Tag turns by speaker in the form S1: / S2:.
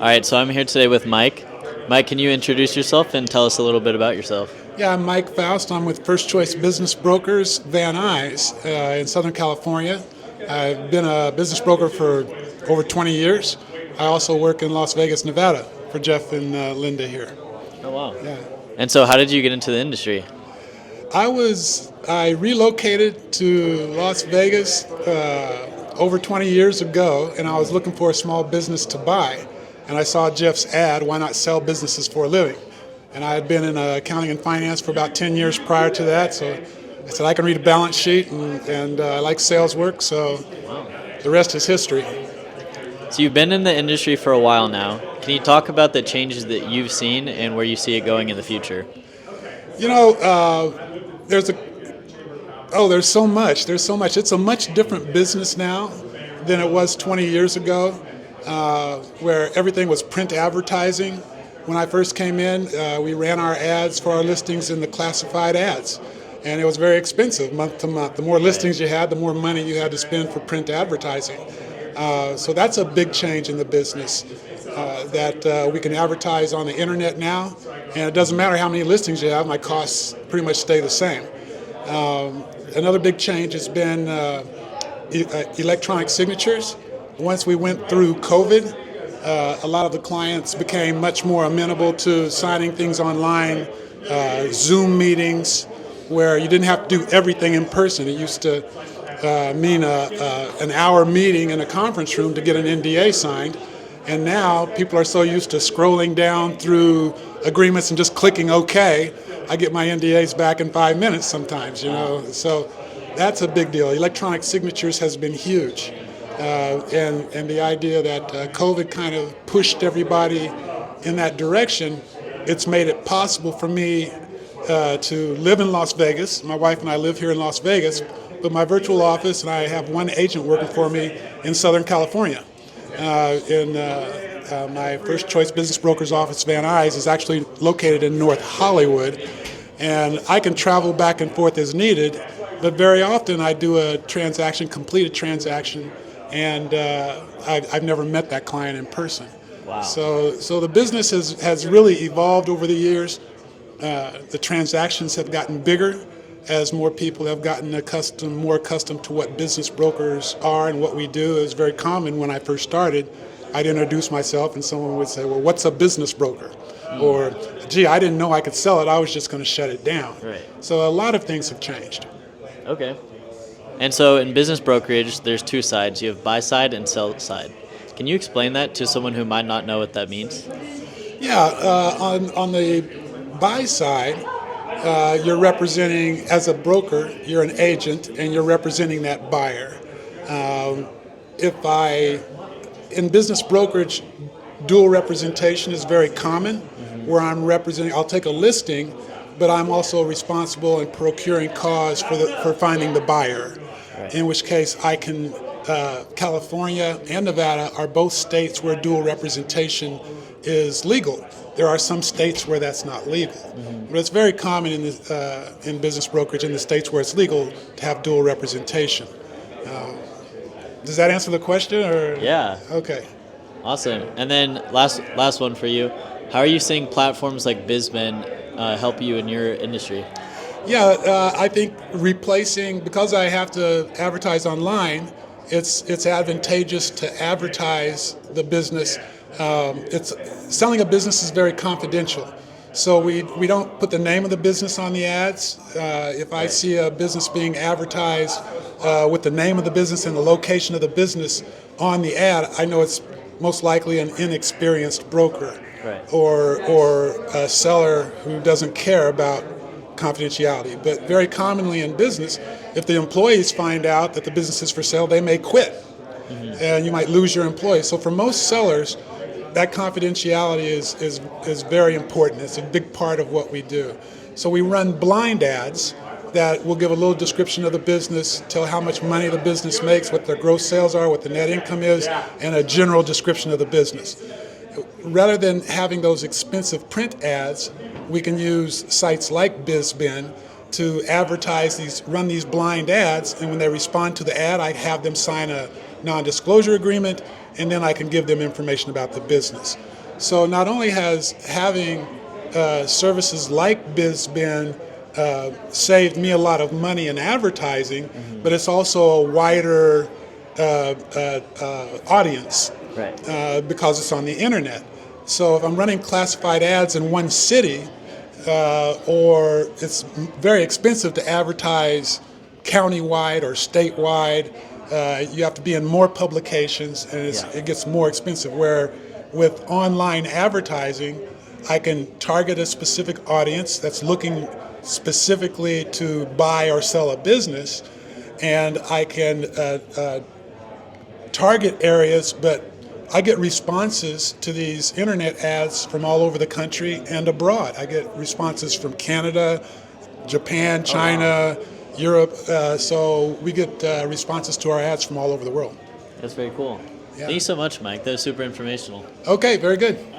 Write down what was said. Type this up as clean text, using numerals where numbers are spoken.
S1: right, so I'm here today with Mike. Mike, can you introduce yourself and tell us a little bit about yourself?
S2: Yeah, I'm Mike Faust. I'm with First Choice Business Brokers, Van Nuys, in Southern California. I've been a business broker for over 20 years. I also work in Las Vegas, Nevada for Jeff and Linda here.
S1: Oh, wow.
S2: Yeah.
S1: And so, how did you get into the industry?
S2: I relocated to Las Vegas over 20 years ago, and I was looking for a small business to buy. And I saw Jeff's ad, "Why not sell businesses for a living?" And I had been in accounting and finance for about 10 years prior to that, so I said I can read a balance sheet, and I like sales work, so the rest is history.
S1: So, you've been in the industry for a while now. Can you talk about the changes that you've seen and where you see it going in the future?
S2: You know, there's a there's so much. There's so much. It's a much different business now than it was 20 years ago, where everything was print advertising. When I first came in, we ran our ads for our listings in the classified ads, and it was very expensive month to month. The more listings you had, the more money you had to spend for print advertising. So that's a big change in the business, that we can advertise on the internet now, and it doesn't matter how many listings you have, my costs pretty much stay the same. Another big change has been electronic signatures. Once we went through COVID, a lot of the clients became much more amenable to signing things online, Zoom meetings, where you didn't have to do everything in person. It used to mean an hour meeting in a conference room to get an NDA signed. And now people are so used to scrolling down through agreements and just clicking OK. I get my NDAs back in 5 minutes sometimes, you know. So that's a big deal. Electronic signatures has been huge. And the idea that COVID kind of pushed everybody in that direction, it's made it possible for me to live in Las Vegas. My wife and I live here in Las Vegas, but my virtual office, and I have one agent working for me in Southern California. My First Choice Business Brokers office, Van Nuys, is actually located in North Hollywood, and I can travel back and forth as needed, but very often I do a transaction, complete a transaction, and I've never met that client in person.
S1: Wow.
S2: So the business has really evolved over the years. The transactions have gotten bigger as more people have gotten more accustomed to what business brokers are and what we do. It was very common when I first started. I'd introduce myself and someone would say, "Well, what's a business broker?" Or, "Gee, I didn't know I could sell it. I was just going to shut it down."
S1: Right.
S2: So a lot of things have changed.
S1: Okay. And so, in business brokerage, there's two sides. You have buy side and sell side. Can you explain that to someone who might not know what that means?
S2: Yeah, on the buy side, you're representing, as a broker, you're an agent, and you're representing that buyer. In business brokerage, dual representation is very common, where I'll take a listing, but I'm also responsible in procuring cause for finding the buyer.
S1: Right.
S2: In which case, California and Nevada are both states where dual representation is legal. There are some states where that's not legal, but it's very common in business brokerage in the states where it's legal to have dual representation. Does that answer the question? Or?
S1: Yeah.
S2: Okay.
S1: Awesome. And then last one for you. How are you seeing platforms like BizBen help you in your industry?
S2: Yeah, I think because I have to advertise online, it's advantageous to advertise the business. Selling a business is very confidential, so we don't put the name of the business on the ads. If I see a business being advertised with the name of the business and the location of the business on the ad, I know it's most likely an inexperienced broker,
S1: Right.
S2: or a seller who doesn't care about confidentiality. But very commonly in business, if the employees find out that the business is for sale, they may quit, and you might lose your employees. So for most sellers, that confidentiality is very important. It's a big part of what we do. So we run blind ads that will give a little description of the business, tell how much money the business makes, what their gross sales are, what the net income is, and a general description of the business. Rather than having those expensive print ads, we can use sites like BizBen to run these blind ads, and when they respond to the ad, I have them sign a non-disclosure agreement, and then I can give them information about the business. So not only has having services like BizBin saved me a lot of money in advertising, but it's also a wider audience
S1: Right.
S2: because it's on the internet. So if I'm running classified ads in one city, or it's very expensive to advertise countywide or statewide, you have to be in more publications, and it gets more expensive. Where with online advertising, I can target a specific audience that's looking specifically to buy or sell a business, and I can target areas, but I get responses to these internet ads from all over the country and abroad. I get responses from Canada, Japan, China, Europe. So we get responses to our ads from all over the world.
S1: That's very cool.
S2: Yeah.
S1: Thank you so much, Mike. That was super informational.
S2: Okay, very good.